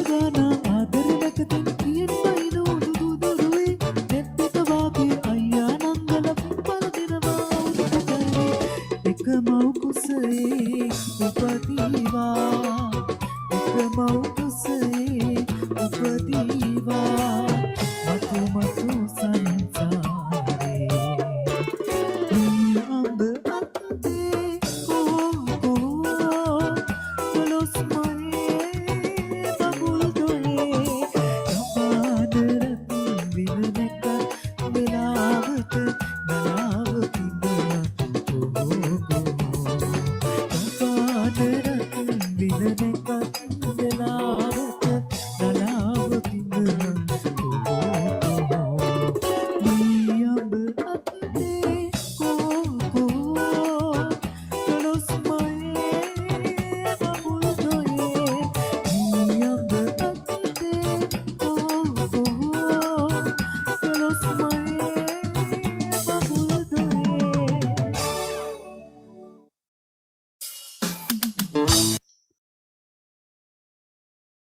ගානා ආදරේ නැකතින් කියෙන් බයිනෝ දුදුරුවේ නෙත්තික වාගේ අයියා නංගල පිපල දෙනවා අවුරුදු ගණනේ එක මව් කුසේ උපදීවා එක මව් කුසේ උපදීවා මතු මතු සංසාරේ අඹ අතේ කෝ කොලොස් මරේ බබුල් දොරේ කපාදරකින් විනනක වෙලාවට නලාව පිඳලා කපාදරකින් විනනක වෙලාවට නලාව පිඳලා අඹ අතේ